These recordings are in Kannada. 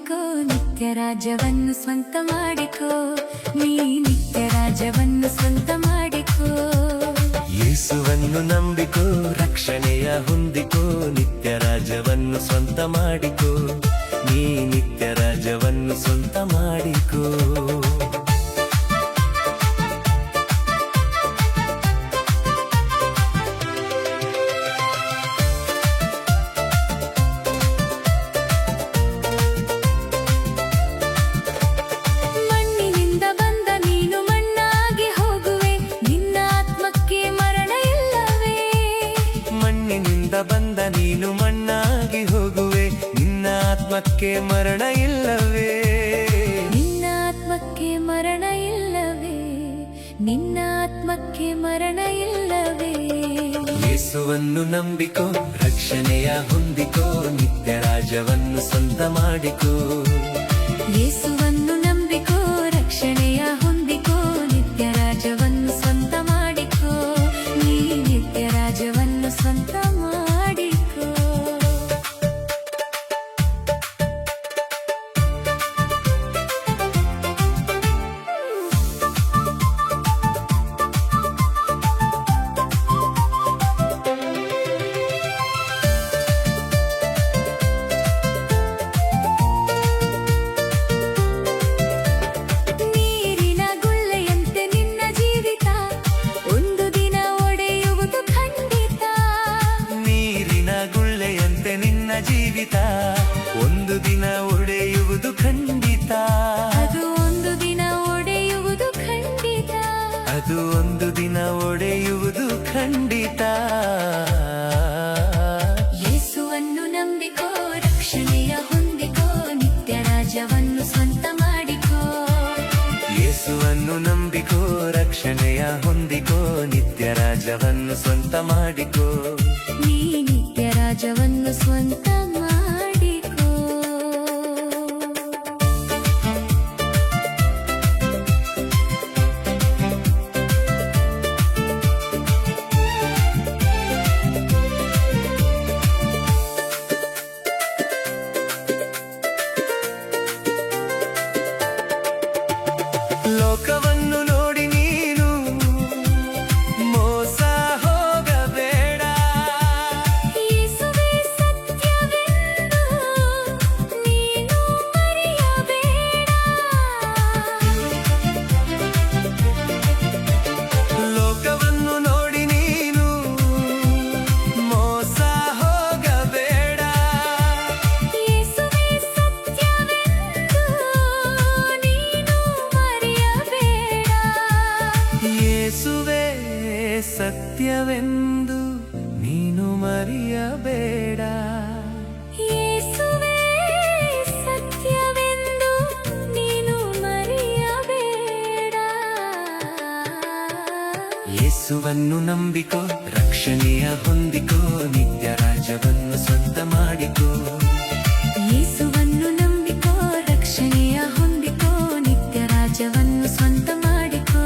ಹೊಂದಿಕೋ, ನಿತ್ಯ ರಾಜ್ಯವನ್ನು ಸ್ವಂತ ಮಾಡಿಕೋ. ನೀ ನಿತ್ಯ ರಾಜ್ಯವನ್ನು ಸ್ವಂತ ಮಾಡಿಕೋ. ಯೇಸುವನ್ನು ನಂಬಿಕೋ, ರಕ್ಷಣೆಯ ಹೊಂದಿಕೋ, ನಿತ್ಯ ರಾಜ್ಯವನ್ನು ಸ್ವಂತ ಮಾಡಿಕೋ. ನೀ ನಿತ್ಯ ರಾಜ್ಯವನ್ನು ಸ್ವಂತ ಮಾಡಿಕೋ. ಬಂದ ನೀನು ಮಣ್ಣಾಗಿ ಹೋಗುವೆ, ನಿನ್ನ ಆತ್ಮಕ್ಕೆ ಮರಣ ಇಲ್ಲವೇ? ನಿನ್ನ ಆತ್ಮಕ್ಕೆ ಮರಣ ಇಲ್ಲವೇ? ನಿನ್ನ ಆತ್ಮಕ್ಕೆ ಮರಣ ಇಲ್ಲವೇ? ಯೇಸುವನ್ನು ನಂಬಿಕೋ, ರಕ್ಷಣೆಯ ಹೊಂದಿಕೋ, ನಿತ್ಯ ರಾಜ್ಯವನ್ನು ಸ್ವಂತ ಮಾಡಿಕೋ. ಯೇಸುವನ್ನು ನಂಬಿಕೋ, ರಕ್ಷಣೆಯ ಹೊಂದಿಕೋ, ನಿತ್ಯ ರಾಜ್ಯವನ್ನು ಸ್ವಂತ ಮಾಡಿಕೋ. ನೀ ನಿತ್ಯ ರಾಜ್ಯವನ್ನು ಸ್ವಂತ ಮಾಡಿಕೋ. ಜೀವಿತ ಒಂದು ದಿನ ಒಡೆಯುವುದು ಖಂಡಿತ. ಅದು ಒಂದು ದಿನ ಒಡೆಯುವುದು ಖಂಡಿತ. ಅದು ಒಂದು ದಿನ ಒಡೆಯುವುದು ಖಂಡಿತ. ಯೇಸುವನ್ನು ನಂಬಿಕೋ, ರಕ್ಷಣೆಯ ಹೊಂದಿಕೋ, ನಿತ್ಯ ರಾಜ್ಯವನ್ನು ಸ್ವಂತ ಮಾಡಿಕೋ. ಯೇಸುವನ್ನು ನಂಬಿಕೋ, ರಕ್ಷಣೆಯ ಹೊಂದಿಕೋ, ನಿತ್ಯ ರಾಜ್ಯವನ್ನು ಸ್ವಂತ ಮಾಡಿಕೋ. ನೀ ನಿತ್ಯ ರಾಜ್ಯವನ್ನು ಸ್ವಂತ ಮಾಡಿಕೋ. ಲೋಕವನ್ನು ನೋಡಿ ನೀನು ಮೋಸ ಹೋಗಬೇಡ. ಯೇಸುವೇ ಸತ್ಯವೆಂದು ನೀನು ಮರೆಯಬೇಡ. ಲೋಕವನ್ನು ನೋಡಿ ನೀನು ಮೋಸ ಹೋಗಬೇಡ. ಯೇಸುವೇ ಸತ್ಯವೆಂದು ನೀನು ಮರೆಯಬೇಡ. ಯೇಸುವೇ ಸತ್ಯವೆಂದು ನೀನು ಮರೆಯಬೇಡ. ಯೇಸುವೇ ಸತ್ಯವೆಂದು ನೀನು ಮರೆಯಬೇಡ. ಯೇಸುವನ್ನು ನಂಬಿಕೋ, ರಕ್ಷಣೆಯ ಹೊಂದಿಕೋ, ನಿತ್ಯ ರಾಜ್ಯವನ್ನು ಸ್ವಂತ ಮಾಡಿಕೋ. ಯೇಸುವನ್ನು ನಂಬಿಕೋ, ರಕ್ಷಣೆಯ ಹೊಂದಿಕೋ, ನಿತ್ಯ ರಾಜ್ಯವನ್ನು ಸ್ವಂತ ಮಾಡಿಕೋ.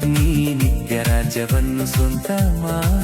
ನೀ ನಿತ್ಯ ರಾಜ್ಯವನ್ನು ಸ್ವಂತ ಮಾಡಿ